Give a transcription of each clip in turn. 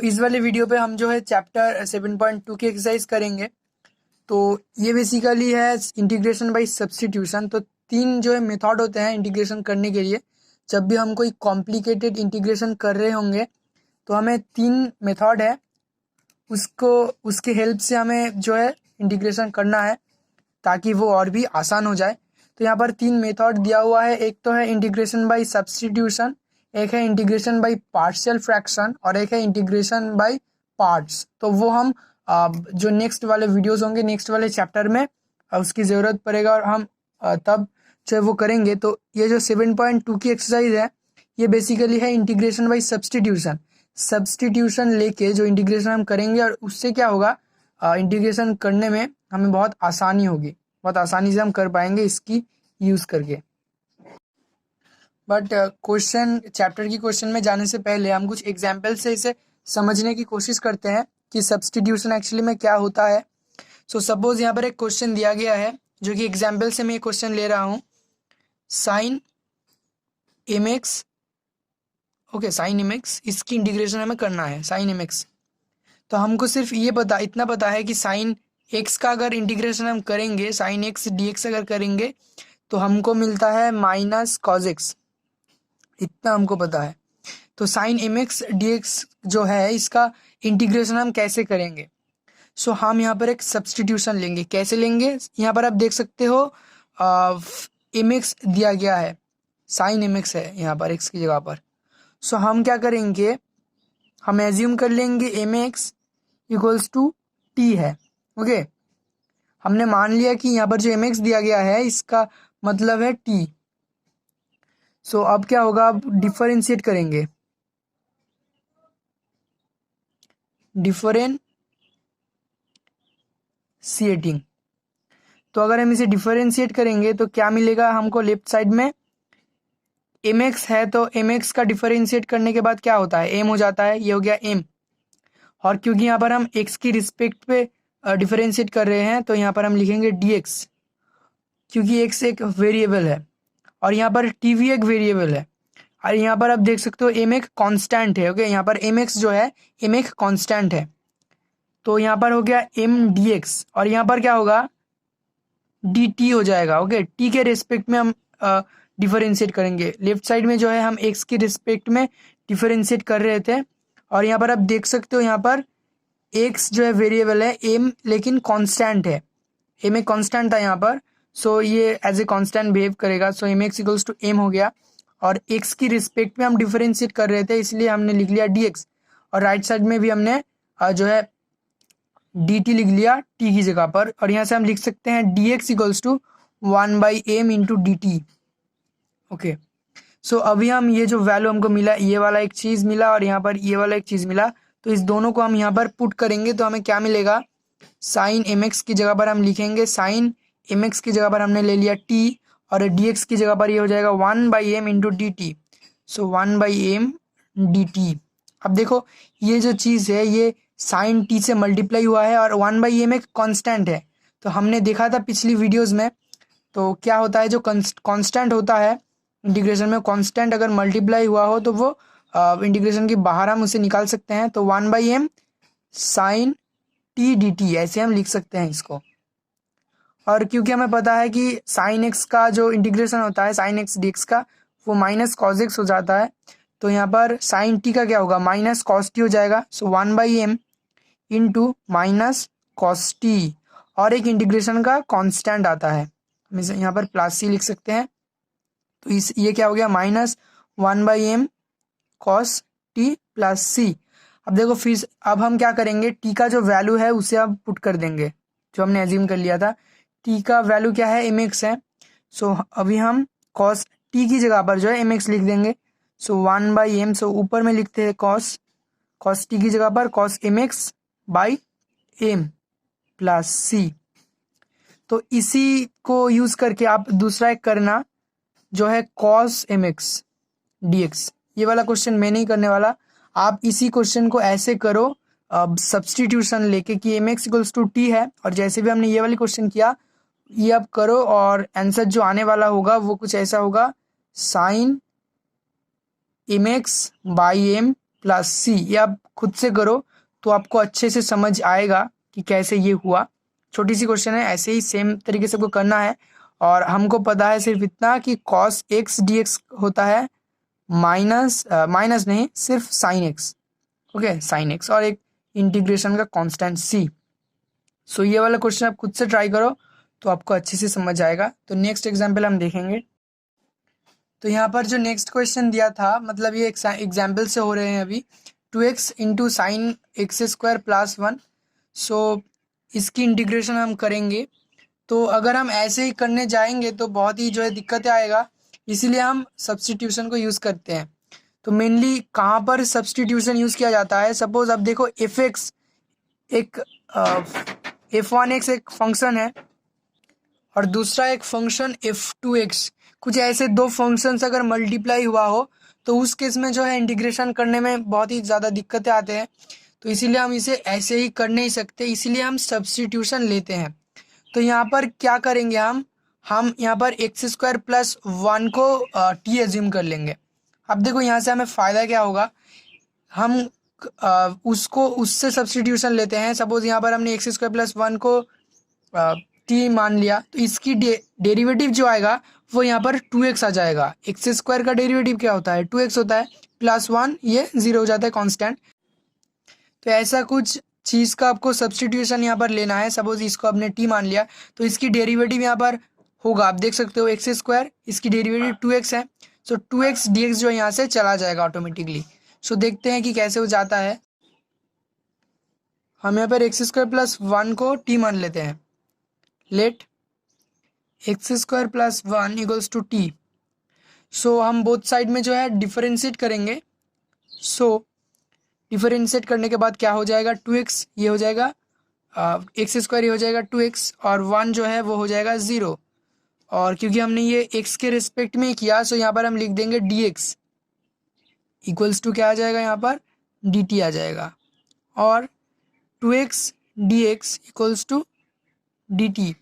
इस वाले वीडियो पे हम जो है चैप्टर 7.2 की एक्सरसाइज करेंगे। तो ये बेसिकली है इंटीग्रेशन बाय सब्स्टिट्यूशन। तो तीन जो है मेथड होते हैं इंटीग्रेशन करने के लिए। जब भी हम कोई कॉम्प्लिकेटेड इंटीग्रेशन कर रहे होंगे तो हमें तीन मेथड है, उसको उसके हेल्प से हमें जो है इंटीग्रेशन करना है ताकि वो और भी आसान हो जाए। तो यहाँ पर तीन मेथड दिया हुआ है। एक तो है इंटीग्रेशन बाय सब्स्टिट्यूशन, एक है इंटीग्रेशन बाय पार्शियल फ्रैक्शन और एक है इंटीग्रेशन बाय पार्ट्स। तो वो हम जो नेक्स्ट वाले वीडियोस होंगे, नेक्स्ट वाले चैप्टर में उसकी ज़रूरत पड़ेगा और हम तब जो है वो करेंगे। तो ये जो 7.2 की एक्सरसाइज है ये बेसिकली है इंटीग्रेशन बाय सब्स्टिट्यूशन। सब्स्टिट्यूशन लेके जो इंटीग्रेशन हम करेंगे और उससे क्या होगा, इंटीग्रेशन करने में हमें बहुत आसानी होगी, बहुत आसानी से हम कर पाएंगे इसकी यूज़ करके। बट क्वेश्चन चैप्टर की क्वेश्चन में जाने से पहले हम कुछ एग्जाम्पल से इसे समझने की कोशिश करते हैं कि सब्स्टिट्यूशन एक्चुअली में क्या होता है। सो सपोज यहाँ पर एक क्वेश्चन दिया गया है जो कि एग्जाम्पल से मैं ये क्वेश्चन ले रहा हूँ। Sine m x, okay, sine m x, इसकी इंटीग्रेशन हमें करना है, साइन एम एक्स। तो हमको सिर्फ ये इतना पता है कि साइन एक्स का अगर इंटीग्रेशन हम करेंगे, साइन एक्स डी एक्स अगर करेंगे तो हमको मिलता है माइनस कॉज एक्स, इतना हमको पता है। तो sine m x d x जो है इसका इंटीग्रेशन हम कैसे करेंगे। सो हम यहाँ पर एक सब्स्टिट्यूशन लेंगे। कैसे लेंगे, यहाँ पर आप देख सकते हो एम एक्स दिया गया है, साइन एम एक्स है यहाँ पर एक्स की जगह पर। सो हम क्या करेंगे, हम एज्यूम कर लेंगे m x equals to t है। ओके, हमने मान लिया कि यहाँ पर जो एम एक्स दिया गया है इसका मतलब है टी। सो अब क्या होगा, अब डिफरेंशिएट करेंगे, डिफरेंशिएटिंग। तो अगर हम इसे डिफरेंशिएट करेंगे तो क्या मिलेगा हमको, लेफ्ट साइड में एम एक्स है तो एम एक्स का डिफरेंशिएट करने के बाद क्या होता है, एम हो जाता है, ये हो गया एम। और क्योंकि यहाँ पर हम एक्स की रिस्पेक्ट पे डिफरेंशिएट कर रहे हैं तो यहाँ पर हम लिखेंगे डी एक्स, क्योंकि एक्स एक वेरिएबल है और यहाँ पर टी भी एक वेरिएबल है। और यहाँ पर आप देख सकते हो एम एक कॉन्स्टेंट है। ओके, यहाँ पर एम एक्स जो है एम एक कॉन्स्टेंट है, तो यहाँ पर हो गया एम डी एक्स और यहाँ पर क्या होगा, डी टी हो जाएगा। ओके, टी के रिस्पेक्ट में हम डिफरेंशिएट करेंगे। लेफ्ट साइड में जो है हम एक्स के रिस्पेक्ट में डिफरेंशिएट कर रहे थे और यहाँ पर आप देख सकते हो यहाँ पर एक्स जो है वेरिएबल है, एम लेकिन कांस्टेंट है, एम एक कांस्टेंट था यहाँ पर। सो ये एज ए कांस्टेंट बिहेव करेगा। So m x equals to m हो गया और एक्स की रिस्पेक्ट में हम डिफरेंशिएट कर रहे थे इसलिए हमने लिख लिया डी एक्स। और राइट साइड में भी हमने जो है डी टी लिख लिया टी की जगह पर। और यहाँ से हम लिख सकते हैं d x equals to 1/m into d t. Okay, so अभी हम ये जो वैल्यू हमको मिला, ये वाला एक चीज़ मिला और यहाँ पर ये वाला एक चीज़ मिला, तो इस दोनों को हम यहाँ पर पुट करेंगे तो हमें क्या मिलेगा, साइन एम एक्स की जगह पर हम लिखेंगे, साइन एम एक्स की जगह पर हमने ले लिया टी और डी एक्स की जगह पर ये हो जाएगा 1/m इंटू डी टी। सो 1/m डी टी। अब देखो ये जो चीज़ है ये साइन टी से मल्टीप्लाई हुआ है और 1/m एक कांस्टेंट है। तो हमने देखा था पिछली वीडियोस में, तो क्या होता है जो कांस्टेंट होता है इंटीग्रेशन में, कांस्टेंट अगर मल्टीप्लाई हुआ हो तो वो इंटीग्रेशन के बाहर हम उसे निकाल सकते हैं। तो 1/m sign t d T ऐसे हम लिख सकते हैं इसको। और क्योंकि हमें पता है कि साइन एक्स का जो इंटीग्रेशन होता है साइन एक्स डी एक्स का, वो माइनस कॉज एक्स हो जाता है, तो यहाँ पर साइन टी का क्या होगा, माइनस कॉस टी हो जाएगा। सो 1/m into minus cos t और एक इंटीग्रेशन का कांस्टेंट आता है, हम इसे यहाँ पर प्लस सी लिख सकते हैं। तो इस ये क्या हो गया, minus 1/m cos t plus c. अब देखो फिर अब हम क्या करेंगे, टी का जो वैल्यू है उसे अब पुट कर देंगे, जो हमने एज्यूम कर लिया था। टी का वैल्यू क्या है, एम एक्स है। सो अभी हम कॉस टी की जगह पर जो है एम एक्स लिख देंगे। सो 1/m, सो ऊपर में लिखते हैं कॉस टी की जगह पर cos m x by m plus c. तो इसी को यूज करके आप दूसरा एक करना जो है cos m x d x. ये वाला क्वेश्चन मैं नहीं करने वाला, आप इसी क्वेश्चन को ऐसे करो सब्स्टिट्यूशन लेके कि m x equals to t है और जैसे भी हमने ये वाली क्वेश्चन किया ये आप करो और आंसर जो आने वाला होगा वो कुछ ऐसा होगा, sine m x by m plus c. ये आप खुद से करो तो आपको अच्छे से समझ आएगा कि कैसे ये हुआ। छोटी सी क्वेश्चन है, ऐसे ही सेम तरीके से आपको करना है। और हमको पता है सिर्फ इतना कि cos x dx होता है माइनस माइनस नहीं, सिर्फ sine x. Okay, sine x और एक इंटीग्रेशन का कांस्टेंट सी। सो ये वाला क्वेश्चन आप खुद से ट्राई करो तो आपको अच्छे से समझ आएगा। तो नेक्स्ट एग्जाम्पल हम देखेंगे। तो यहाँ पर जो नेक्स्ट क्वेश्चन दिया था, मतलब ये एग्जाम्पल से हो रहे हैं अभी। 2x into sine x square plus 1। सो इसकी इंटीग्रेशन हम करेंगे। तो अगर हम ऐसे ही करने जाएंगे तो बहुत ही जो है दिक्कत आएगा, इसीलिए हम सब्सटीट्यूशन को यूज़ करते हैं। तो मेनली कहाँ पर सब्सटीट्यूशन यूज़ किया जाता है, सपोज अब देखो एफ एक्स एक f1x एक फंक्शन है और दूसरा एक फंक्शन f2x। कुछ ऐसे दो फंक्शंस अगर मल्टीप्लाई हुआ हो तो उस केस में जो है इंटीग्रेशन करने में बहुत ही ज़्यादा दिक्कतें आते हैं। तो इसीलिए हम इसे ऐसे ही कर नहीं सकते, इसीलिए हम सब्सटीट्यूशन लेते हैं। तो यहाँ पर क्या करेंगे, हम यहाँ पर एक्स स्क्वायर प्लस 1 को टी एज्यूम कर लेंगे। अब देखो यहाँ से हमें फ़ायदा क्या होगा, हम उसको उससे सब्सटीट्यूशन लेते हैं। सपोज यहाँ पर हमने एक्स स्क्वायर प्लस 1 को टी मान लिया, तो इसकी डेरिवेटिव जो आएगा वो यहाँ पर 2x आ जाएगा। एक्स स्क्वायर का डेरिवेटिव क्या होता है, 2x होता है, प्लस 1 ये 0 हो जाता है कांस्टेंट। तो ऐसा कुछ चीज़ का आपको सब्सटीट्यूशन यहाँ पर लेना है। सपोज इसको आपने टी मान लिया तो इसकी डेरिवेटिव यहाँ पर होगा, आप देख सकते हो एक्स स्क्वायर, इसकी डेरिवेटिव 2x है। सो 2x dx जो यहाँ से चला जाएगा ऑटोमेटिकली। सो देखते हैं कि कैसे हो जाता है। हम यहाँ पर एक्स स्क्वायर प्लस 1 को टी मान लेते हैं। Let x square plus 1 equals to t. So हम बोथ साइड में जो है डिफरेंशिएट करेंगे। सो डिफरेंशिएट करने के बाद क्या हो जाएगा, 2x ये हो जाएगा, एक्स स्क्वायर ये हो जाएगा 2x और 1 जो है वो हो जाएगा 0। और क्योंकि हमने ये x के रिस्पेक्ट में किया, सो यहाँ पर हम लिख देंगे dx इक्वल्स टू क्या आ जाएगा, यहाँ पर dt आ जाएगा। और 2x dx equals to dt।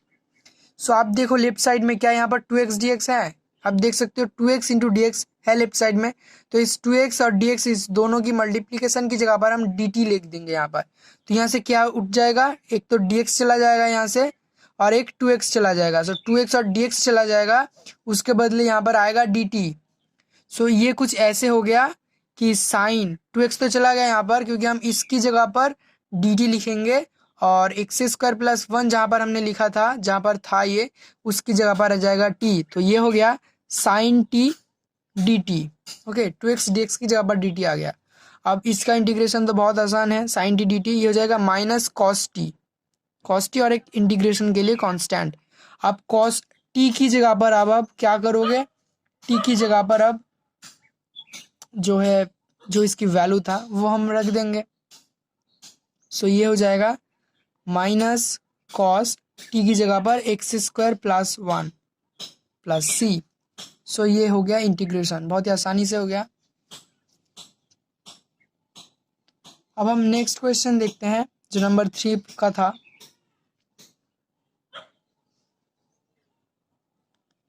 So आप देखो लेफ्ट साइड में क्या यहाँ पर 2x dx है, आप देख सकते हो 2x इंटू डी है लेफ्ट साइड में। तो इस 2x और dx इस दोनों की मल्टीप्लिकेशन की जगह पर हम dt लिख देंगे यहाँ पर। तो यहाँ से क्या उठ जाएगा, एक तो dx चला जाएगा यहाँ से और एक 2x चला जाएगा। सो 2x और dx चला जाएगा, उसके बदले यहाँ पर आएगा dt। सो ये कुछ ऐसे हो गया कि साइन 2x तो चला गया यहाँ पर, क्योंकि हम इसकी जगह पर dt लिखेंगे और एक्स स्क्वायर प्लस 1 जहाँ पर हमने लिखा था, जहाँ पर था ये, उसकी जगह पर आ जाएगा t। तो ये हो गया sine t dt। Okay, 2x dx की जगह पर dt आ गया। अब इसका इंटीग्रेशन तो बहुत आसान है, साइन t dt ये हो जाएगा माइनस कॉस टी और एक इंटीग्रेशन के लिए कांस्टेंट। अब कॉस टी की जगह पर अब आप क्या करोगे, टी की जगह पर अब जो है जो इसकी वैल्यू था वो हम रख देंगे। सो ये हो जाएगा माइनस कॉस टी की जगह पर x square plus 1 plus c. सो ये हो गया इंटीग्रेशन, बहुत ही आसानी से हो गया। अब हम नेक्स्ट क्वेश्चन देखते हैं जो नंबर 3 का था।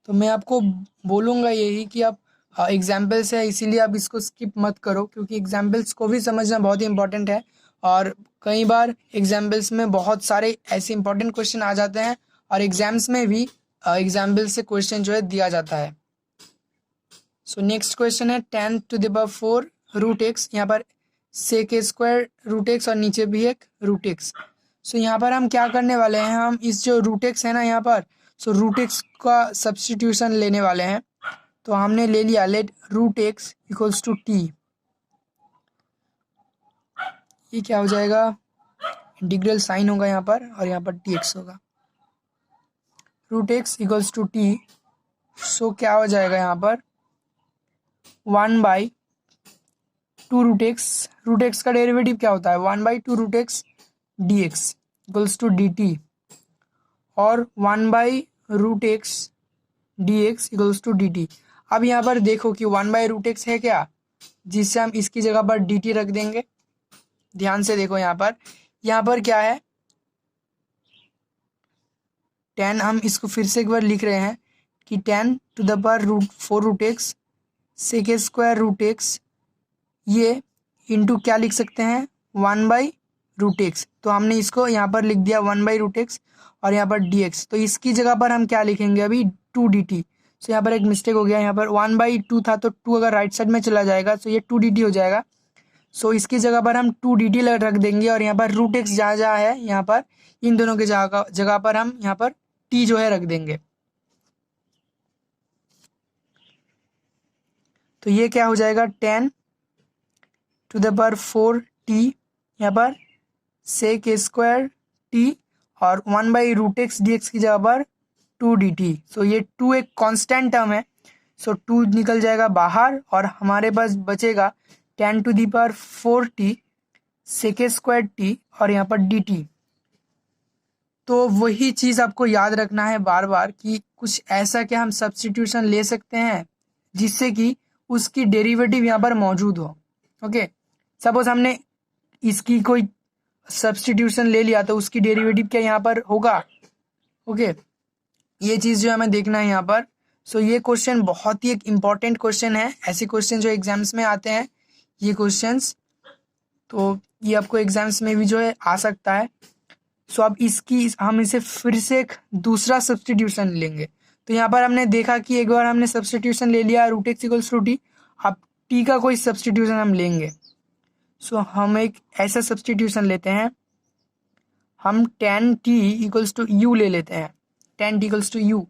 तो मैं आपको बोलूँगा यही कि आप एग्जाम्पल्स है इसीलिए आप इसको स्किप मत करो, क्योंकि एग्जाम्पल्स को भी समझना बहुत ही इंपॉर्टेंट है। और कई बार एग्जाम्पल्स में बहुत सारे ऐसे इंपॉर्टेंट क्वेश्चन आ जाते हैं और एग्जाम्स में भी एग्जाम्पल से क्वेश्चन जो है दिया जाता है। सो नेक्स्ट क्वेश्चन है 10 to the power 4 root x. यहाँ पर सेक स्क्वायर रूट एक्स और नीचे भी एक रूट एक्स। सो यहाँ पर हम क्या करने वाले हैं, हम इस जो रूट एक्स है ना यहाँ पर, सो रूट एक्स का सब्सटीट्यूशन लेने वाले हैं। तो हमने ले लिया, let root x equals to t. ये क्या हो जाएगा, इंटीग्रल साइन होगा यहाँ पर और यहाँ पर टी एक्स होगा। Root x equals to t. So क्या हो जाएगा यहाँ पर 1/2 रूट एक्स का डेरिवेटिव क्या होता है, 1/2 root x d x equals to d t. और 1/रूट x d x equals to d t. अब यहाँ पर देखो कि 1/रूट एक्स है क्या, जिससे हम इसकी जगह पर डी टी रख देंगे। ध्यान से देखो यहाँ पर क्या है 10, हम इसको फिर से एक बार लिख रहे हैं कि 10 to the power 4 root x sec square root x, ये इंटू क्या लिख सकते हैं, 1/√x। तो हमने इसको यहाँ पर लिख दिया 1/√x और यहाँ पर dx। तो इसकी जगह पर हम क्या लिखेंगे अभी, 2dt। सो यहाँ पर एक मिस्टेक हो गया, यहाँ पर 1/2 था तो 2 अगर राइट साइड में चला जाएगा तो ये 2dt हो जाएगा। सो इसकी जगह पर हम 2dt रख देंगे और यहाँ पर √x जहाँ जहाँ है यहाँ पर इन दोनों के जगह पर हम यहाँ पर t जो है रख देंगे। तो ये क्या हो जाएगा, 10⁴t यहाँ पर sec² t और 1/√x dx की जगह पर 2dt। सो ये 2 एक कांस्टेंट टर्म है, सो 2 निकल जाएगा बाहर और हमारे पास बचेगा 10⁴t sec² और यहाँ पर dt। तो वही चीज़ आपको याद रखना है बार बार कि कुछ ऐसा कि हम सब्स्टिट्यूशन ले सकते हैं जिससे कि उसकी डेरिवेटिव यहाँ पर मौजूद हो। ओके, सपोज हमने इसकी कोई सब्स्टिट्यूशन ले लिया तो उसकी डेरिवेटिव क्या यहाँ पर होगा। ओके, ये चीज़ जो हमें देखना है यहाँ पर। सो ये क्वेश्चन बहुत ही एक इम्पॉर्टेंट क्वेश्चन है, ऐसे क्वेश्चन जो एग्जाम्स में आते हैं ये क्वेश्चंस, तो ये आपको एग्जाम्स में भी जो है आ सकता है। सो अब हम इसे फिर से एक दूसरा सब्स्टिट्यूशन लेंगे। तो यहाँ पर हमने देखा कि एक बार हमने सब्स्टिट्यूशन ले लिया √x = t, अब t का कोई सब्स्टिट्यूशन हम लेंगे। सो हम एक ऐसा सब्स्टिट्यूशन लेते हैं, हम tan t = u ले लेते हैं। tan t = u,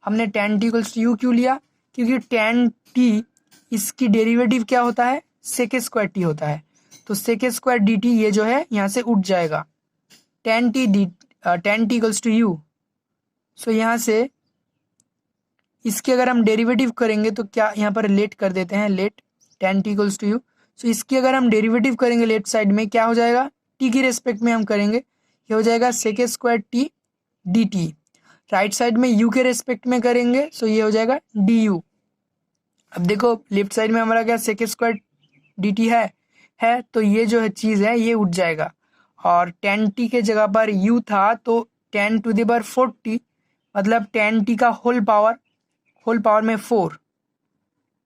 हमने tan t = u क्यों लिया, क्योंकि tan t इसकी डेरिवेटिव क्या होता है, sec² t होता है। तो sec² dt ये जो है यहाँ से उठ जाएगा, tan t = u। सो यहाँ से इसके अगर हम डेरिवेटिव करेंगे तो क्या यहाँ पर लेट कर देते हैं, लेट tan t = u। सो इसकी अगर हम डेरिवेटिव करेंगे लेफ्ट साइड में क्या हो जाएगा, t की रेस्पेक्ट में हम करेंगे, ये हो जाएगा sec² t dt। Right side में u के रेस्पेक्ट में करेंगे सो ये हो जाएगा du। अब देखो लेफ्ट साइड में हमारा क्या sec² dt है तो ये जो है चीज़ है ये उठ जाएगा और tan t के जगह पर u था तो 10⁴t मतलब tan t का होल पावर में 4,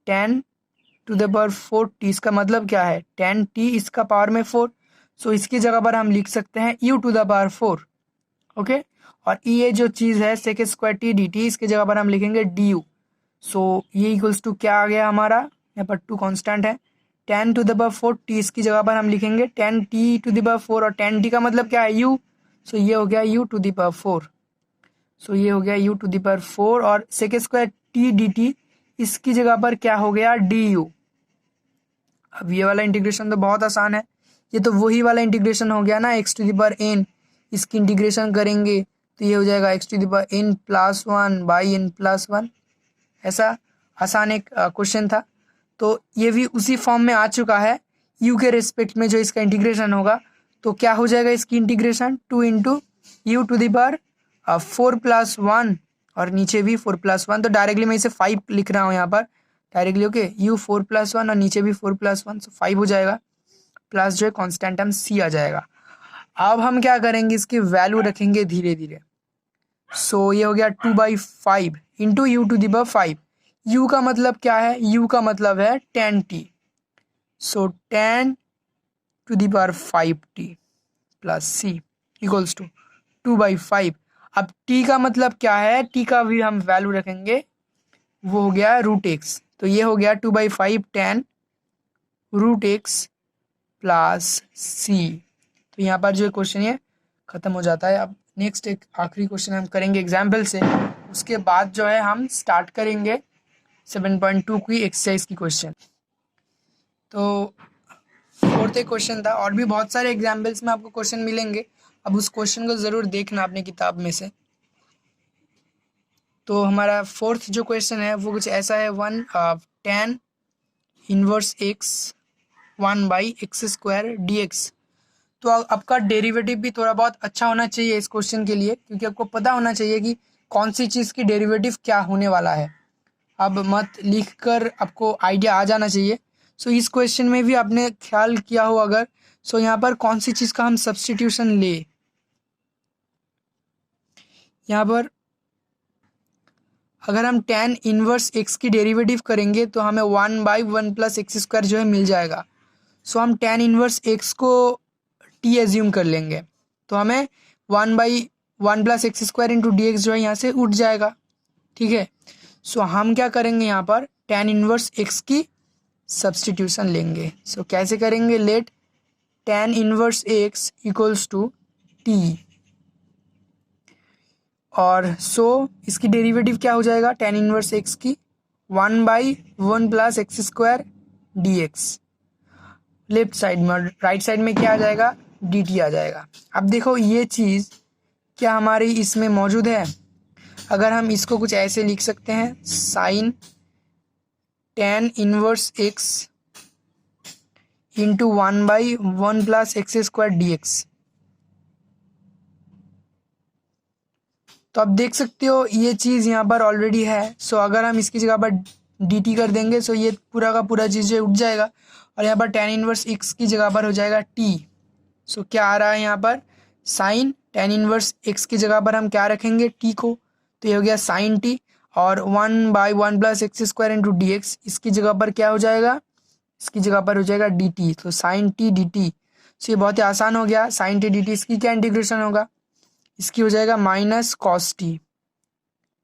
10⁴t इसका मतलब क्या है, tan t इसका पावर में 4। सो इसकी जगह पर हम लिख सकते हैं u⁴। ओके, और ये जो चीज़ है sec² t dt इसकी जगह पर हम लिखेंगे du। सो ये इक्वल्स टू क्या आ गया हमारा, यहाँ पर 2 कांस्टेंट है, 10⁴t इसकी जगह पर हम लिखेंगे 10t⁴ और 10t का मतलब क्या है u। सो ये हो गया u⁴। सो ये हो गया u⁴ और sec² t dt इसकी जगह पर क्या हो गया du। अब ये वाला इंटीग्रेशन तो बहुत आसान है, ये तो वही वाला इंटीग्रेशन हो गया ना x⁴n। इसकी इंटीग्रेशन करेंगे तो ये हो जाएगा x⁴n+1/n+1। ऐसा आसान एक क्वेश्चन था, तो ये भी उसी फॉर्म में आ चुका है। u के रेस्पेक्ट में जो इसका इंटीग्रेशन होगा तो क्या हो जाएगा इसकी इंटीग्रेशन, 2 × u⁴ +1 और नीचे भी 4+1। तो डायरेक्टली मैं इसे 5 लिख रहा हूँ यहाँ पर डायरेक्टली। ओके, u4 +1 और नीचे भी 4 +1 सो 5 हो जाएगा, प्लस जो है कॉन्स्टेंट टर्म c आ जाएगा। अब हम क्या करेंगे, इसकी वैल्यू रखेंगे धीरे धीरे। सो ये हो गया 2/5 × u⁵। u का मतलब क्या है, u का मतलब है tan t। So tan⁵t plus c equals to 2/5। अब t का मतलब क्या है, t का भी हम वैल्यू रखेंगे, वो हो गया √x। तो ये हो गया 2/5 tan√x प्लस c। तो यहाँ पर जो क्वेश्चन है ख़त्म हो जाता है। अब नेक्स्ट एक आखिरी क्वेश्चन हम करेंगे एग्जाम्पल से, उसके बाद जो है हम स्टार्ट करेंगे 7.2 की एक्सरसाइज की क्वेश्चन। तो फोर्थ एक क्वेश्चन था, और भी बहुत सारे एग्जाम्पल्स में आपको क्वेश्चन मिलेंगे, अब उस क्वेश्चन को ज़रूर देखना अपने किताब में से। तो हमारा फोर्थ जो क्वेश्चन है वो कुछ ऐसा है, 1 tan -1x 1/x² dx। तो आपका डेरिवेटिव भी थोड़ा बहुत अच्छा होना चाहिए इस क्वेश्चन के लिए, क्योंकि आपको पता होना चाहिए कि कौन सी चीज़ की डेरिवेटिव क्या होने वाला है। अब मत लिख कर आपको आइडिया आ जाना चाहिए। सो इस क्वेश्चन में भी आपने ख्याल किया हो अगर, सो यहाँ पर कौन सी चीज़ का हम सब्स्टिट्यूशन ले, यहाँ पर अगर हम tan इनवर्स x की डेरिवेटिव करेंगे तो हमें 1/1 + x² जो है मिल जाएगा। सो हम tan इनवर्स x को t एज्यूम कर लेंगे, तो हमें 1/1 plus x square into D x जो है यहाँ से उठ जाएगा। ठीक है, सो हम क्या करेंगे यहाँ पर tan इनवर्स x की सब्सटीट्यूशन लेंगे। सो कैसे करेंगे, let tan inverse x equals to t, और सो इसकी डेरिवेटिव क्या हो जाएगा tan इनवर्स x की 1/1 plus x square d x, left side में, राइट साइड में क्या आ जाएगा dt आ जाएगा। अब देखो ये चीज़ क्या हमारी इसमें मौजूद है, अगर हम इसको कुछ ऐसे लिख सकते हैं sine tan inverse x into 1/1 plus x square d x. तो आप देख सकते हो ये चीज़ यहाँ पर ऑलरेडी है। सो अगर हम इसकी जगह पर dt कर देंगे सो ये पूरा का पूरा चीज़ उठ जाएगा, और यहाँ पर tan इनवर्स x की जगह पर हो जाएगा t। सो क्या आ रहा है यहाँ पर साइन tan इनवर्स x की जगह पर हम क्या रखेंगे t को, तो ये हो गया साइन t, और 1/1 plus x square into D x, इसकी जगह पर क्या हो जाएगा, इसकी जगह पर हो जाएगा dt, तो साइन t dt। सो ये बहुत ही आसान हो गया, साइन t dt, इसकी क्या इंटीग्रेशन होगा, इसकी हो जाएगा माइनस कॉस टी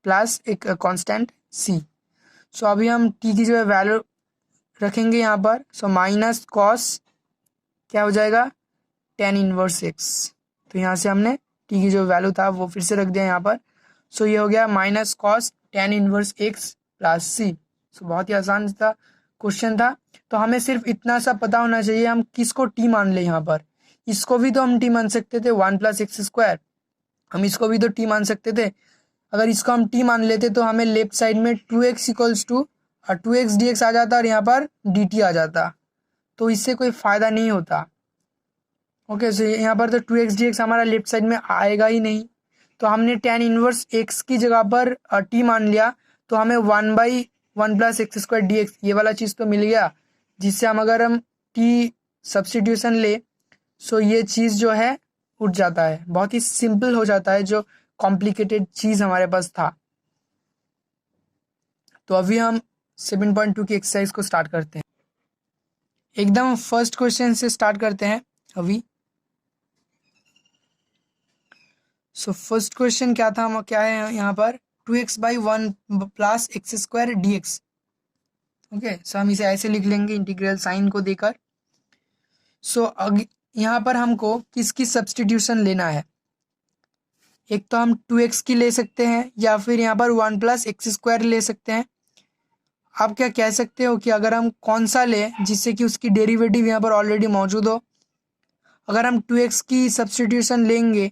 प्लस एक कांस्टेंट c। सो अभी हम t की जो है वैल्यू रखेंगे यहाँ पर, सो माइनस कॉस क्या हो जाएगा tan इनवर्स x, तो यहाँ से हमने t की जो वैल्यू था वो फिर से रख दिया यहाँ पर। सो ये हो गया minus cos tan inverse x plus c। सो बहुत ही आसान था क्वेश्चन था, तो हमें सिर्फ इतना सा पता होना चाहिए हम किसको t मान ले। यहाँ पर इसको भी तो हम t मान सकते थे 1 प्लस एक्स स्क्वायर, हम इसको भी तो t मान सकते थे। अगर इसको हम t मान लेते तो हमें लेफ्ट साइड में 2x equals to 2x dx आ जाता और यहाँ पर dt आ जाता, तो इससे कोई फ़ायदा नहीं होता। ओके, सो यहाँ पर तो 2x dx हमारा लेफ्ट साइड में आएगा ही नहीं, तो हमने tan इनवर्स x की जगह पर t मान लिया, तो हमें 1/1 plus x square d x ये वाला चीज़ तो मिल गया, जिससे हम अगर हम t सब्सटीट्यूशन ले सो ये चीज़ जो है उठ जाता है, बहुत ही सिंपल हो जाता है जो कॉम्प्लिकेटेड चीज़ हमारे पास था। तो अभी हम 7.2 की एक्सरसाइज को स्टार्ट करते हैं, एकदम फर्स्ट क्वेश्चन से स्टार्ट करते हैं अभी। सो फर्स्ट क्वेश्चन क्या था, क्या है यहाँ पर 2x/1 plus x square d x. Okay, so हम इसे ऐसे लिख लेंगे इंटीग्रल साइन को देकर। सो यहाँ पर हमको किसकी सब्सटीट्यूशन लेना है, एक तो हम 2x की ले सकते हैं या फिर यहाँ पर 1 प्लस एक्स स्क्वायर ले सकते हैं। आप क्या कह सकते हो कि अगर हम कौन सा लें जिससे कि उसकी डेरिवेटिव यहाँ पर ऑलरेडी मौजूद हो। अगर हम 2x की सब्सटीट्यूशन लेंगे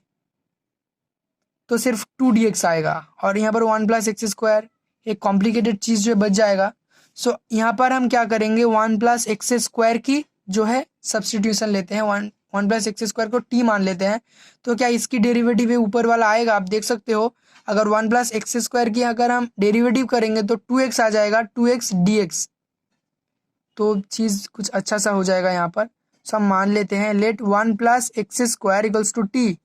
तो सिर्फ 2dx आएगा, और यहाँ पर 1 प्लस एक्स स्क्वायर एक कॉम्प्लिकेटेड चीज़ जो बच जाएगा। सो यहाँ पर हम क्या करेंगे 1 प्लस एक्स स्क्वायर की जो है सब्सटीट्यूशन लेते हैं, 1 प्लस एक्स स्क्वायर को t मान लेते हैं, तो क्या इसकी डेरिवेटिव ऊपर वाला आएगा। आप देख सकते हो अगर 1 प्लस एक्स स्क्वायर की अगर हम डेरिवेटिव करेंगे तो 2x आ जाएगा, 2x dx, तो चीज़ कुछ अच्छा सा हो जाएगा यहाँ पर। सो हम मान लेते हैं let 1 plus x square equals to t,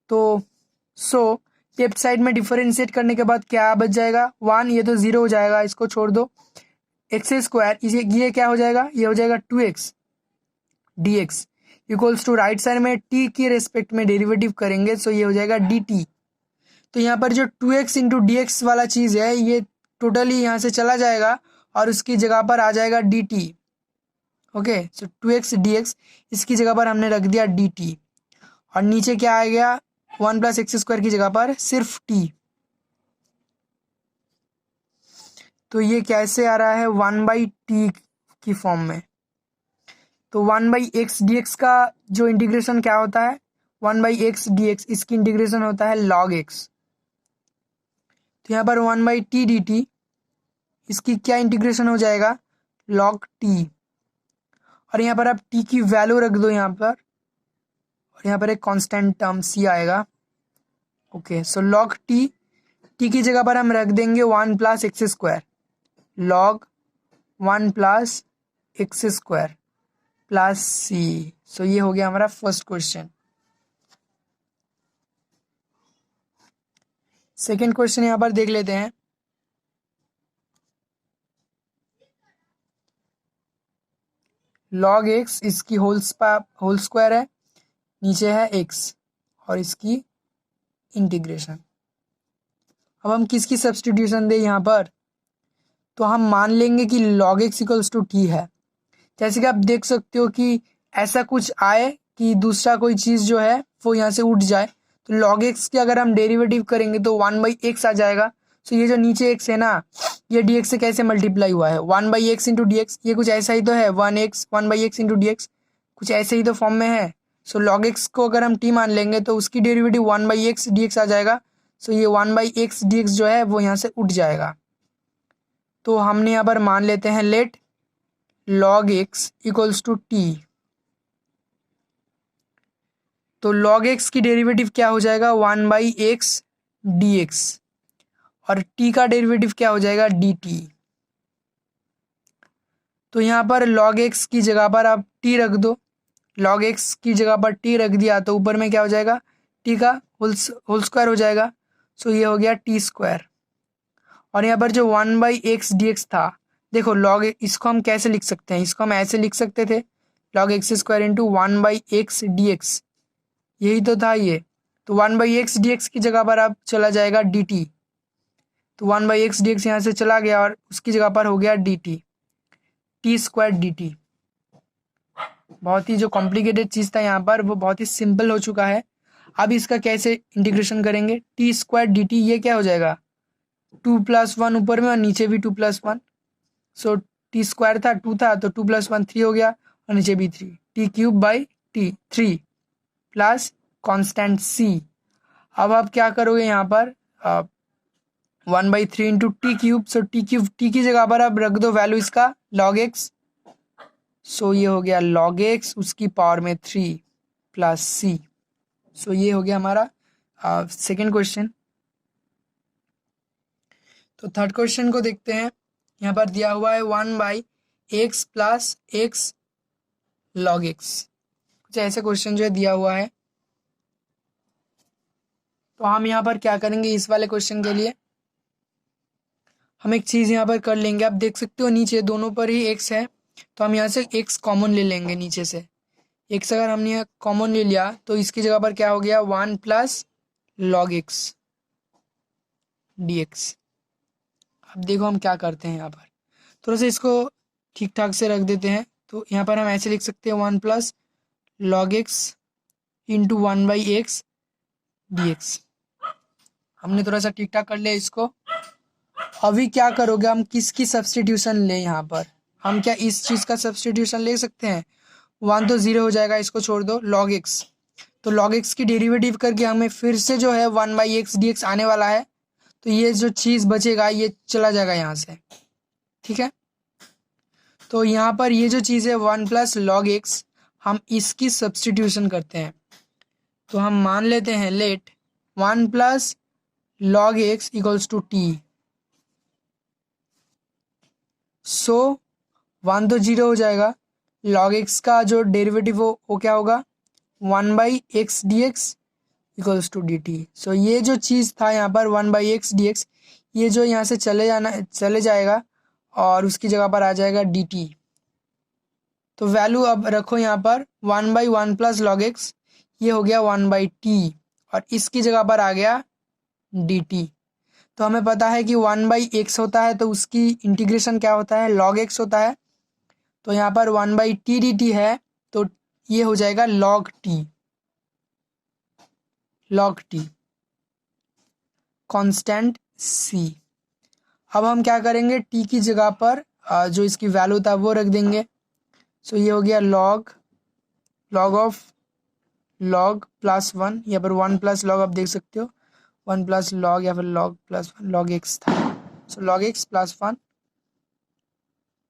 तो सो लेफ्ट साइड में डिफरेंशिएट करने के बाद क्या बच जाएगा 1, ये तो 0 हो जाएगा, इसको छोड़ दो। एक्स स्क्वायर ये क्या हो जाएगा, ये हो जाएगा 2x dx equals to right side में t की रेस्पेक्ट में डेरिवेटिव करेंगे सो ये हो जाएगा dt। तो यहाँ पर जो 2x इंटू डी एक्स वाला चीज़ है ये टोटली यहाँ से चला जाएगा और उसकी जगह पर आ जाएगा dt। ओके, सो 2x dx इसकी जगह पर हमने रख दिया dt, और नीचे क्या आ गया 1 प्लस एक्स स्क्वायर की जगह पर सिर्फ t। तो ये कैसे आ रहा है 1/t की फॉर्म में, तो 1/x dx का जो इंटीग्रेशन क्या होता है 1/x dx, इसकी इंटीग्रेशन होता है log x। तो यहाँ पर 1/t dt इसकी क्या इंटीग्रेशन हो जाएगा log t, और यहाँ पर आप t की वैल्यू रख दो यहाँ पर, और यहाँ पर एक कांस्टेंट टर्म c आएगा। ओके, सो log t की जगह पर हम रख देंगे 1 plus x square log 1 plus x square plus c। सो ये हो गया हमारा फर्स्ट क्वेश्चन। सेकेंड क्वेश्चन यहाँ पर देख लेते हैं। लॉग एक्स इसकी होल स्क्वायर है, नीचे है एक्स और इसकी इंटीग्रेशन। अब हम किसकी सब्स्टिट्यूशन दें यहाँ पर, तो हम मान लेंगे कि log x equals to t है। जैसे कि आप देख सकते हो कि ऐसा कुछ आए कि दूसरा कोई चीज़ जो है वो यहाँ से उठ जाए, तो log x की अगर हम डेरिवेटिव करेंगे तो 1/x आ जाएगा। सो ये जो नीचे x है ना, ये dx से कैसे मल्टीप्लाई हुआ है, 1/x इंटू डी एक्स, ये कुछ ऐसा ही तो है, 1/x इंटू डी एक्स, कुछ ऐसे ही तो फॉर्म में है। सो log x को अगर हम t मान लेंगे तो उसकी डेरिवेटिव 1/x dx आ जाएगा। सो ये 1/x dx जो है वो यहाँ से उठ जाएगा। तो हमने यहाँ पर मान लेते हैं let log x equals to t. तो log x की डेरिवेटिव क्या हो जाएगा, 1/x dx, और t का डेरिवेटिव क्या हो जाएगा, dt। तो यहाँ पर log x की जगह पर आप t रख दो, log x की जगह पर t रख दिया तो ऊपर में क्या हो जाएगा, t का होल स्क्वायर हो जाएगा। सो ये हो गया t स्क्वायर। और यहाँ पर जो 1/x dx था, देखो log इसको हम कैसे लिख सकते हैं, इसको हम ऐसे लिख सकते थे, log x square into 1/x dx, यही तो था ये। तो 1/x dx की जगह पर अब चला जाएगा dt, तो 1/x dx यहाँ से चला गया और उसकी जगह पर हो गया dt, t स्क्वायर dt। बहुत ही जो कॉम्प्लिकेटेड चीज़ था यहाँ पर वो बहुत ही सिंपल हो चुका है। अब इसका कैसे इंटीग्रेशन करेंगे, टी स्क्वायर डी टी, ये क्या हो जाएगा, 2+1 ऊपर में और नीचे भी 2+1। सो टी स्क्वायर था 2 था तो 2+1 3 हो गया और नीचे भी 3, t cube by t 3 plus constant c. अब आप क्या करोगे यहाँ पर 1/3 into t cube, so t cube t की जगह पर आप रख दो वैल्यू इसका log x। सो ये हो गया log x उसकी पावर में 3 प्लस सी। सो ये हो गया हमारा सेकेंड क्वेश्चन। तो थर्ड क्वेश्चन को देखते हैं। यहाँ पर दिया हुआ है 1/x plus x log x, कुछ ऐसे क्वेश्चन जो है दिया हुआ है। तो हम यहाँ पर क्या करेंगे, इस वाले क्वेश्चन के लिए हम एक चीज़ यहाँ पर कर लेंगे। आप देख सकते हो नीचे दोनों पर ही x है, तो हम यहाँ से x कॉमन ले लेंगे नीचे से। x अगर हमने यहाँ कॉमन ले लिया तो इसकी जगह पर क्या हो गया, 1 प्लस log x dx। अब देखो हम क्या करते हैं, यहाँ पर थोड़ा सा इसको ठीक ठाक से रख देते हैं। तो यहाँ पर हम ऐसे लिख सकते हैं 1 plus log x into 1/x dx। हमने थोड़ा सा ठीक ठाक कर लिया इसको। अभी क्या करोगे, हम किसकी सब्स्टिट्यूशन लें, यहाँ पर हम क्या इस चीज़ का सब्स्टिट्यूशन ले सकते हैं, 1 तो 0 हो जाएगा, इसको छोड़ दो log x। तो log x की डेरिवेटिव करके हमें फिर से जो है 1/x dx आने वाला है, तो ये जो चीज़ बचेगा ये चला जाएगा यहाँ से, ठीक है। तो यहाँ पर ये जो चीज़ है 1 प्लस log x, हम इसकी सब्स्टिट्यूशन करते हैं। तो हम मान लेते हैं let 1 plus log x equals to t. So 1 तो 0 हो जाएगा, log x का जो डेरिवेटिव हो वो क्या होगा, 1/x dx equals to d t. So ये जो चीज़ था यहाँ पर 1/x dx, ये जो यहाँ से चले जाएगा और उसकी जगह पर आ जाएगा डी टी। तो वैल्यू अब रखो यहाँ पर 1/1 प्लस log x, ये हो गया 1/t और इसकी जगह पर आ गया dt। तो हमें पता है कि 1/x होता है तो उसकी इंटीग्रेशन क्या होता है, log x होता है। तो यहाँ पर 1/t dt है तो ये हो जाएगा log t कांस्टेंट c। अब हम क्या करेंगे, t की जगह पर जो इसकी वैल्यू था वो रख देंगे। सो ये हो गया log ऑफ log प्लस 1, यहाँ पर 1 प्लस log आप देख सकते हो 1 प्लस log या फिर log प्लस 1 log x था। सो log x plus 1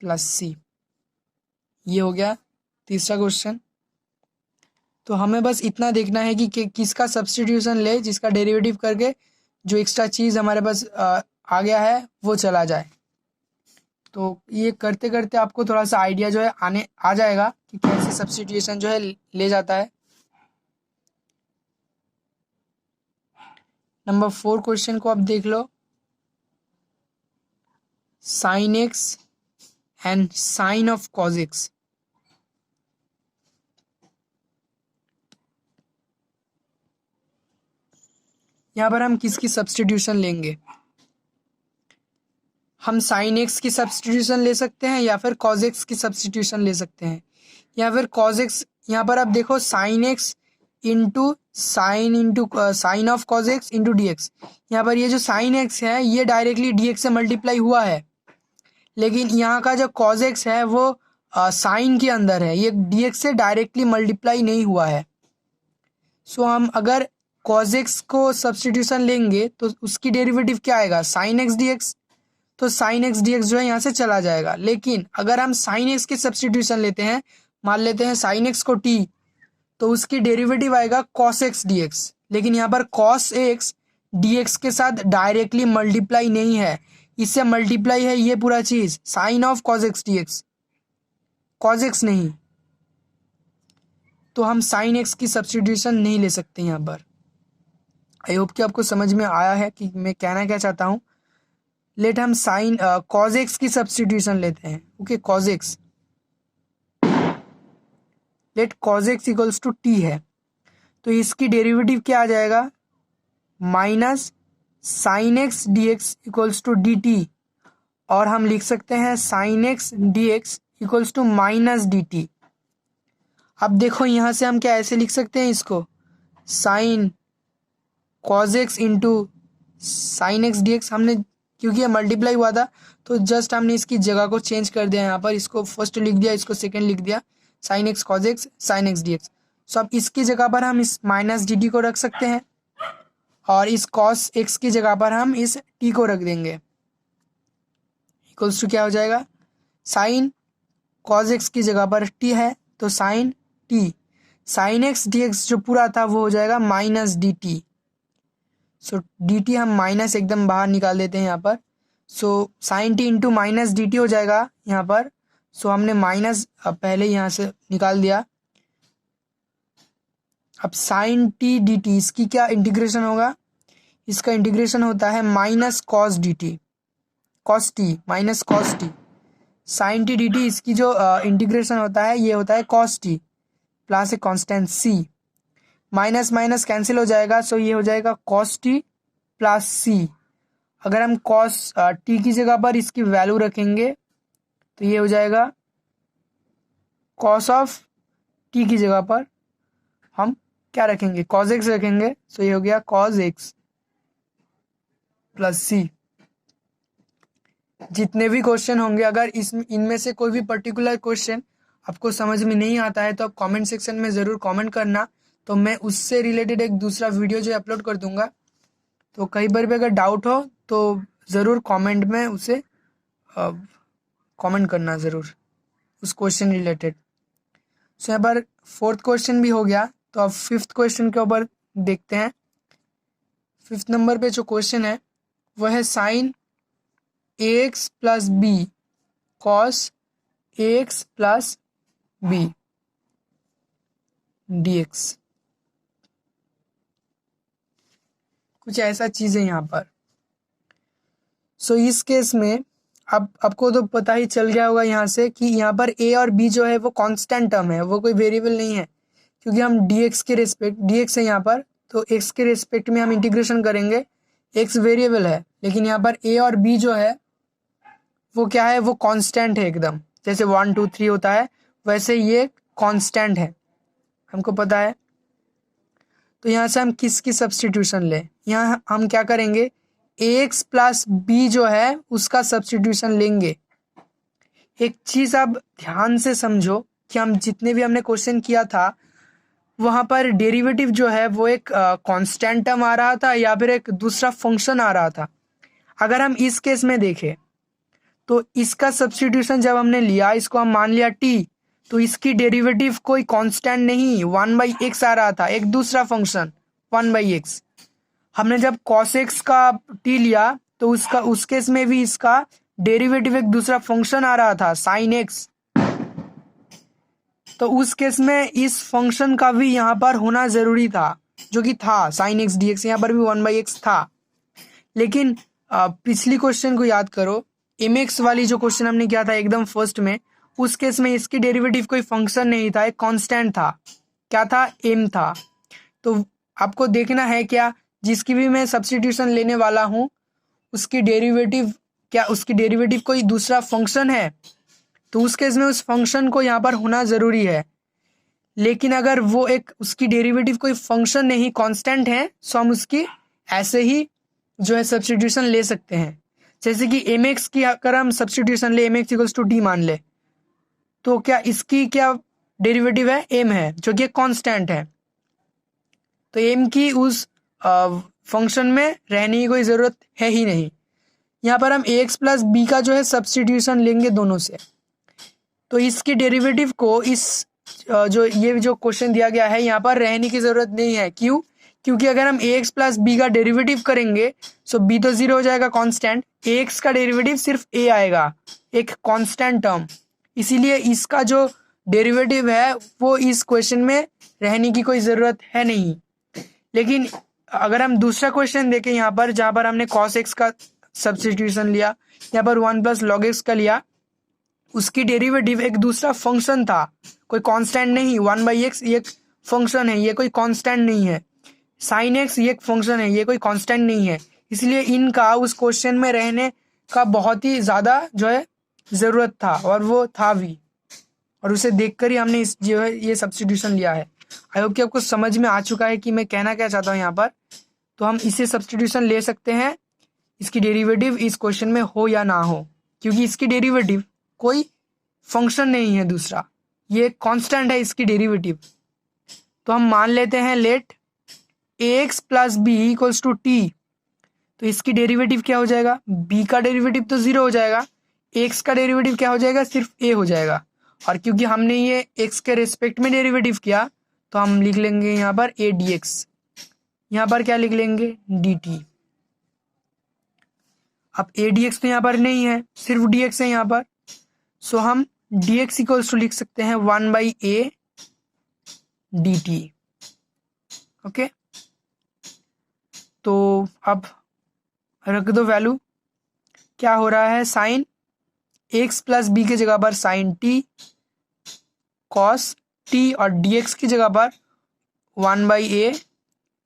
plus c, ये हो गया तीसरा क्वेश्चन। तो हमें बस इतना देखना है कि किसका सब्स्टिट्यूशन ले, जिसका डेरिवेटिव करके जो एक्स्ट्रा चीज़ हमारे पास आ गया है वो चला जाए। तो ये करते करते आपको थोड़ा सा आइडिया जो है आ जाएगा कि कैसे सब्स्टिट्यूशन जो है ले जाता है। नंबर 4 क्वेश्चन को आप देख लो। sin x and sin of cos x। यहाँ पर हम किसकी सब्स्टिट्यूशन लेंगे? हम साइन एक्स की सब्स्टिट्यूशन ले सकते हैं या फिर कॉज एक्स की सब्स्टिट्यूशन ले सकते हैं, या फिर कॉज एक्स। यहाँ पर आप देखो sine x into sine of cos x into D x. यहाँ पर ये जो साइन एक्स है ये डायरेक्टली डी एक्स से मल्टीप्लाई हुआ है, लेकिन यहाँ का जो कॉज एक्स है वो साइन के अंदर है, ये डी एक्स से डायरेक्टली मल्टीप्लाई नहीं हुआ है। सो हम अगर कॉज एक्स को सब्स्टिट्यूशन लेंगे तो उसकी डेरिवेटिव क्या आएगा? Sign x d x. तो साइन एक्स डी एक्स जो है यहाँ से चला जाएगा। लेकिन अगर हम साइन एक्स की सब्स्टिट्यूशन लेते हैं, मान लेते हैं साइन एक्स को टी, तो उसकी डेरिवेटिव आएगा कॉस एक्स डी एक्स। लेकिन यहाँ पर कॉस एक्स डी एक्स के साथ डायरेक्टली मल्टीप्लाई नहीं है, इससे मल्टीप्लाई है ये पूरा चीज sine of cos x d x, cos x नहीं। तो हम साइन एक्स की सब्स्टिट्यूशन नहीं ले सकते यहाँ पर। आई होप कि आपको समझ में आया है कि मैं कहना क्या चाहता हूँ। लेट हम साइन कॉज एक्स की सब्स्टिट्यूशन लेते हैं। Okay, cos x, let cos x equals to t है, तो इसकी डेरिवेटिव क्या आ जाएगा? Minus sine x d x equals to d t, और हम लिख सकते हैं sine x d x equals to minus d t. अब देखो यहाँ से हम क्या ऐसे लिख सकते हैं इसको, sign cos x into sine x d x. हमने क्योंकि ये मल्टीप्लाई हुआ था तो जस्ट हमने इसकी जगह को चेंज कर दिया, यहाँ पर इसको फर्स्ट लिख दिया, इसको सेकंड लिख दिया, sine x cos x sine x d x. So अब इसकी जगह पर हम इस माइनस डी टी को रख सकते हैं, और इस कॉस एक्स की जगह पर हम इस टी को रख देंगे। इक्वल्स टू क्या हो जाएगा? साइन कॉज एक्स की जगह पर टी है तो sine t, sine x d x जो पूरा था वो हो जाएगा minus d t. So d t हम माइनस एकदम बाहर निकाल देते हैं यहाँ पर। So sine t into minus d t हो जाएगा यहाँ पर। सो हमने माइनस पहले यहाँ से निकाल दिया। अब साइन टी डी टी, इसकी क्या इंटीग्रेशन होगा? इसका इंटीग्रेशन होता है minus cos d t, cos t minus cos t. Sine t d t इसकी जो इंटीग्रेशन होता है ये होता है cos t plus a constant c, minus minus cancel हो जाएगा। सो ये हो जाएगा कॉस टी प्लस सी। अगर हम कॉस टी की जगह पर इसकी वैल्यू रखेंगे तो ये हो जाएगा कॉस ऑफ टी की जगह पर हम क्या रखेंगे? कॉस एक्स रखेंगे। सो ये हो गया कॉस एक्स प्लस सी। जितने भी क्वेश्चन होंगे, अगर इनमें से कोई भी पर्टिकुलर क्वेश्चन आपको समझ में नहीं आता है तो आप कमेंट सेक्शन में ज़रूर कमेंट करना, तो मैं उससे रिलेटेड एक दूसरा वीडियो जो अपलोड कर दूंगा। तो कई बार भी अगर डाउट हो तो ज़रूर कमेंट में उसे कमेंट करना ज़रूर उस क्वेश्चन रिलेटेड। सो यहाँ पर फोर्थ क्वेश्चन भी हो गया, तो अब फिफ्थ क्वेश्चन के ऊपर देखते हैं। फिफ्थ नंबर पे जो क्वेश्चन है वह है sine a x plus b cos a x plus b d x. कुछ ऐसा चीज़ है यहाँ पर। सो इस केस में अब आपको तो पता ही चल गया होगा यहाँ से कि यहाँ पर ए और बी जो है वो कांस्टेंट टर्म है, वो कोई वेरिएबल नहीं है, क्योंकि हम डी एक्स के रिस्पेक्ट, डी एक्स है यहाँ पर, तो एक्स के रिस्पेक्ट में हम इंटीग्रेशन करेंगे। एक्स वेरिएबल है, लेकिन यहाँ पर ए और बी जो है वो क्या है? वो कांस्टेंट है एकदम, जैसे 1 2 3 होता है वैसे ये कांस्टेंट है, हमको पता है। तो यहाँ से हम किसकी सब्स्टिट्यूशन लें? यहाँ हम क्या करेंगे? एक्स प्लस बी जो है उसका सब्स्टिट्यूशन लेंगे। एक चीज़ आप ध्यान से समझो कि हम जितने भी हमने क्वेश्चन किया था वहाँ पर डेरिवेटिव जो है वो एक कांस्टेंट टर्म आ रहा था या फिर एक दूसरा फंक्शन आ रहा था। अगर हम इस केस में देखें तो इसका सब्स्टिट्यूशन जब हमने लिया, इसको हम मान लिया टी, तो इसकी डेरिवेटिव कोई कांस्टेंट नहीं 1/x आ रहा था, एक दूसरा फंक्शन 1/x। हमने जब cos x का टी लिया तो उस केस में भी इसका डेरिवेटिव एक दूसरा फंक्शन आ रहा था sin x, तो उस केस में इस फंक्शन का भी यहाँ पर होना जरूरी था, जो कि था sin x dx। यहाँ पर भी 1/x था। लेकिन पिछली क्वेश्चन को याद करो, mx वाली जो क्वेश्चन हमने किया था एकदम फर्स्ट में, उस केस में इसकी डेरिवेटिव कोई फंक्शन नहीं था, एक कांस्टेंट था। क्या था? m था। तो आपको देखना है क्या जिसकी भी मैं सब्स्टिट्यूशन लेने वाला हूँ उसकी डेरिवेटिव, क्या उसकी डेरिवेटिव कोई दूसरा फंक्शन है तो उस केस में उस फंक्शन को यहाँ पर होना ज़रूरी है। लेकिन अगर वो एक उसकी डेरिवेटिव कोई फंक्शन नहीं कांस्टेंट है तो हम उसकी ऐसे ही जो है सब्स्टिट्यूशन ले सकते हैं। जैसे कि एम एक्स की अगर हम सब्स्टिट्यूशन ले, m x equals to t मान ले, तो क्या इसकी क्या डेरिवेटिव है, एम है जो कि कांस्टेंट है, तो एम की उस फंक्शन में रहने की कोई ज़रूरत है ही नहीं। यहाँ पर हम ए एक्स प्लस बी का जो है सब्स्टिट्यूशन लेंगे दोनों से, तो इसकी डेरिवेटिव को इस जो ये जो क्वेश्चन दिया गया है यहाँ पर रहने की ज़रूरत नहीं है। क्यों? क्योंकि अगर हम ए एक्स प्लस बी का डेरिवेटिव करेंगे तो बी तो जीरो हो जाएगा कांस्टेंट, ए एक्स का डेरिवेटिव सिर्फ ए आएगा, एक कांस्टेंट टर्म, इसीलिए इसका जो डेरिवेटिव है वो इस क्वेश्चन में रहने की कोई ज़रूरत है नहीं। लेकिन अगर हम दूसरा क्वेश्चन देखें यहाँ पर, जहाँ पर हमने कॉस एक्स का सब्स्टिट्यूशन लिया, यहाँ पर वन प्लस लॉग एक्स का लिया, उसकी डेरिवेटिव एक दूसरा फंक्शन था, कोई कांस्टेंट नहीं। वन बाई एक्स ये एक फंक्शन है, ये कोई कांस्टेंट नहीं है। साइन एक्स ये एक फंक्शन है, ये कोई कांस्टेंट नहीं है। इसलिए इनका उस क्वेश्चन में रहने का बहुत ही ज़्यादा जो है ज़रूरत था, और वो था भी, और उसे देखकर ही हमने इस जो है ये सब्स्टिट्यूशन लिया है। आई होप कि आपको समझ में आ चुका है कि मैं कहना क्या चाहता हूँ यहाँ पर। तो हम इसे सब्स्टिट्यूशन ले सकते हैं, इसकी डेरिवेटिव इस क्वेश्चन में हो या ना हो, क्योंकि इसकी डेरिवेटिव कोई फंक्शन नहीं है दूसरा, ये कांस्टेंट है इसकी डेरिवेटिव। तो हम मान लेते हैं let a x plus b equals to t, तो इसकी डेरिवेटिव क्या हो जाएगा, बी का डेरिवेटिव तो जीरो हो जाएगा, एक्स का डेरिवेटिव क्या हो जाएगा, सिर्फ ए हो जाएगा। और क्योंकि हमने ये एक्स के रेस्पेक्ट में डेरिवेटिव किया तो हम लिख लेंगे यहाँ पर ए डी एक्स, यहाँ पर क्या लिख लेंगे, डी टी। अब ए डी एक्स तो यहाँ पर नहीं है, सिर्फ डी एक्स है यहाँ पर, सो हम डी एक्स इक्वल्स टू लिख सकते हैं one by a d t. Okay, तो अब रख दो वैल्यू, क्या हो रहा है, साइन एक्स प्लस बी की जगह पर साइन टी कॉस टी, और डी एक्स की जगह पर one by a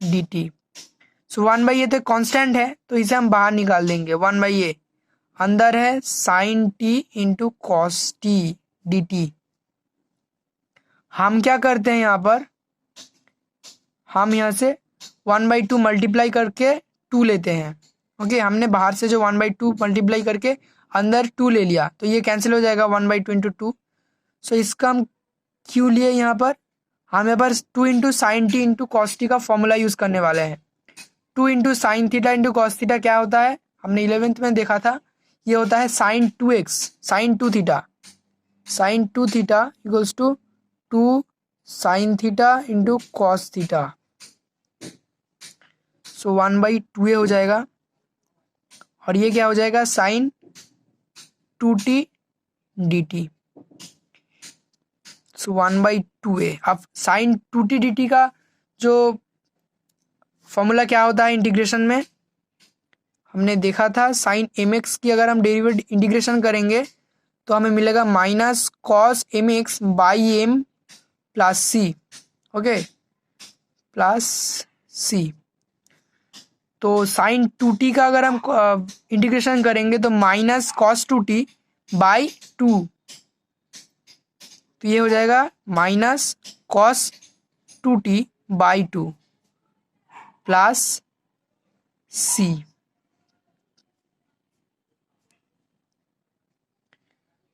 d t. So one by a तो कांस्टेंट है तो इसे हम बाहर निकाल देंगे, वन बाई ए अंदर है sine t into cos t d t. हम क्या करते हैं यहाँ पर, हम यहाँ से वन बाई टू मल्टीप्लाई करके टू लेते हैं। ओके, हमने बाहर से जो वन बाई टू मल्टीप्लाई करके अंदर टू ले लिया, तो ये कैंसिल हो जाएगा one by two into two. So इसका हम क्यों लिए यहाँ पर, हम यहाँ पर two into sine t into cos t का फॉर्मूला यूज़ करने वाले हैं। Two into sine theta into cos theta क्या होता है, हमने 11th में देखा था, ये होता है sine two x sine two theta, sine two theta equals to two sine theta into cos theta. So one by two a हो जाएगा, और ये क्या हो जाएगा, sine two t d t. So one by two a. अब sine two t d t का जो फॉर्मूला क्या होता है इंटीग्रेशन में, हमने देखा था साइन एम एक्स की अगर हम डेरिवेटिव इंटीग्रेशन करेंगे तो हमें मिलेगा minus cos m x by m plus c. Okay, plus c. तो साइन टू टी का अगर हम इंटीग्रेशन करेंगे तो minus cos two t by two, तो ये हो जाएगा minus cos two t by two plus c.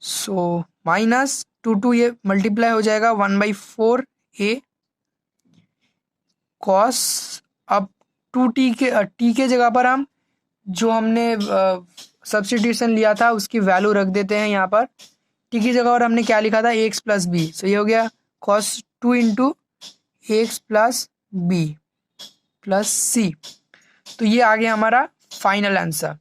So minus two two ये मल्टीप्लाई हो जाएगा one by four a cos, अब टू टी के जगह पर हम जो हमने सब्स्टिट्यूशन लिया था उसकी वैल्यू रख देते हैं यहाँ पर। टी की जगह और हमने क्या लिखा था, एक्स प्लस बी, सो ये हो गया cos two into x plus b plus c. तो ये आ गया हमारा फाइनल आंसर।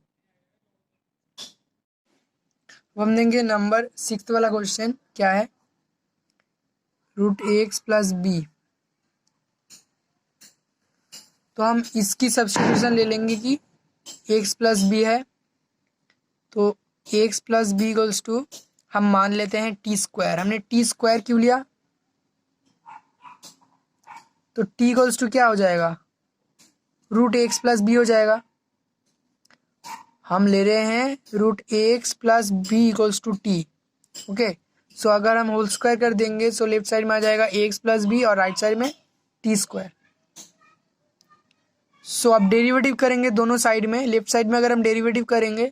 अब हम देंगे नंबर 6 वाला क्वेश्चन, क्या है, root a x plus B. तो हम इसकी सब्स्टिट्यूशन ले लेंगे कि एक्स प्लस बी है, तो x plus b equals to हम मान लेते हैं टी स्क्वायर। हमने टी स्क्वायर क्यों लिया, तो टी इक्वल्स टू क्या हो जाएगा, root a x plus b हो जाएगा। हम ले रहे हैं root a x plus b equals to t. Okay, so अगर हम होल स्क्वायर कर देंगे सो लेफ्ट साइड में आ जाएगा ए एक्स प्लस बी और राइट साइड में टी स्क्वायर। सो अब डेरिवेटिव करेंगे दोनों साइड में। लेफ्ट साइड में अगर हम डेरिवेटिव करेंगे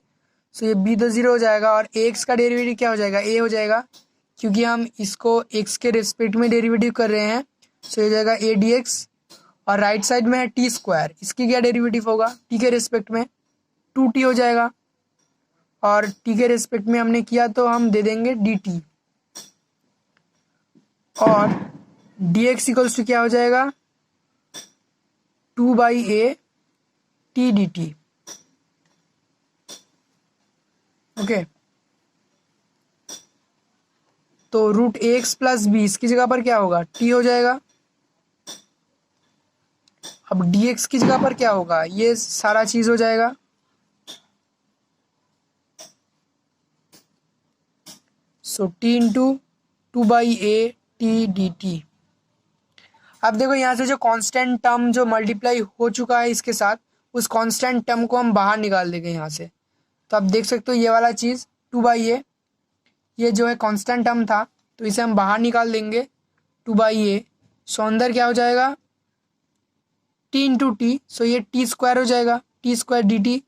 सो ये बी तो जीरो हो जाएगा और ए एक्स का डेरिवेटिव क्या हो जाएगा, ए हो जाएगा, क्योंकि हम इसको एक्स के रिस्पेक्ट में डेरिवेटिव कर रहे हैं। सो ये जाएगा ए डी एक्स और राइट साइड में है टी स्क्वायर, इसकी क्या डेरिवेटिव होगा, टी के रिस्पेक्ट में टू टी हो जाएगा और टी के रिस्पेक्ट में हमने किया तो हम दे देंगे डी टी और डी एक्स इक्वल्स टू क्या हो जाएगा, 2/a t d t. Okay, तो root a x plus B इसकी जगह पर क्या होगा, टी हो जाएगा। अब डी एक्स की जगह पर क्या होगा, ये सारा चीज हो जाएगा। So t into 2/a t d t. अब देखो यहाँ से जो कांस्टेंट टर्म जो मल्टीप्लाई हो चुका है इसके साथ, उस कांस्टेंट टर्म को हम बाहर निकाल देंगे यहाँ से। तो आप देख सकते हो ये वाला चीज़ 2/a, ये जो है कांस्टेंट टर्म था तो इसे हम बाहर निकाल देंगे 2/a। सो अंदर क्या हो जाएगा, टी इंटू टी, सो ये टी स्क्वायर हो जाएगा, T square D t.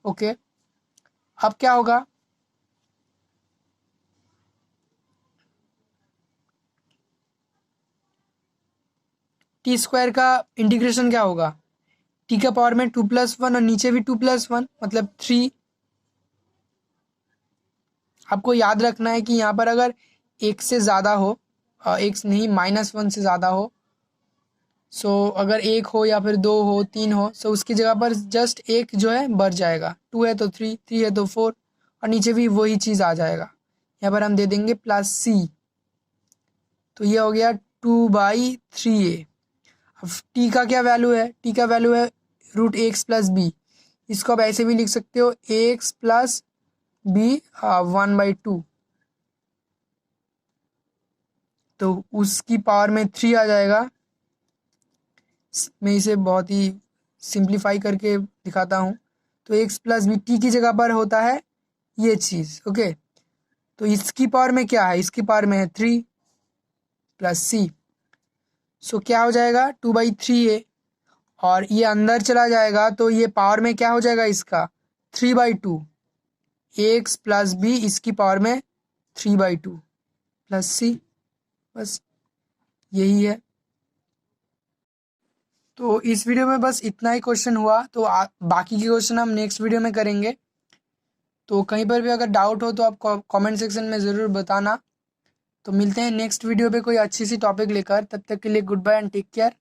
Okay, अब क्या होगा, टी स्क्वायर का इंटीग्रेशन क्या होगा, टी का पावर में 2+1 और नीचे भी 2+1 मतलब 3। आपको याद रखना है कि यहाँ पर अगर एक से ज़्यादा हो, एक नहीं -1 से ज़्यादा हो, सो अगर एक हो या फिर 2 हो 3 हो, सो उसकी जगह पर जस्ट एक जो है बढ़ जाएगा, 2 है तो 3, 3 है तो 4 और नीचे भी वही चीज़ आ जाएगा। यहाँ पर हम दे देंगे +c, तो ये हो गया 2/3a। अब टी का क्या वैल्यू है, टी का वैल्यू है root a x plus B, इसको आप ऐसे भी लिख सकते हो ए एक्स प्लस बी 1/2, तो उसकी पावर में 3 आ जाएगा। मैं इसे बहुत ही सिंप्लीफाई करके दिखाता हूँ। तो एक्स प्लस बी टी की जगह पर होता है ये चीज़। ओके, तो इसकी पावर में क्या है, इसकी पावर में है 3 प्लस सी, सो क्या हो जाएगा 2/3a और ये अंदर चला जाएगा तो ये पावर में क्या हो जाएगा इसका 3/2, एक्स प्लस बी इसकी पावर में 3/2 प्लस सी, बस यही है। तो इस वीडियो में बस इतना ही क्वेश्चन हुआ, तो बाकी के क्वेश्चन हम नेक्स्ट वीडियो में करेंगे। तो कहीं पर भी अगर डाउट हो तो आप कमेंट सेक्शन में ज़रूर बताना। तो मिलते हैं नेक्स्ट वीडियो पे कोई अच्छी सी टॉपिक लेकर, तब तक के लिए goodbye and take care.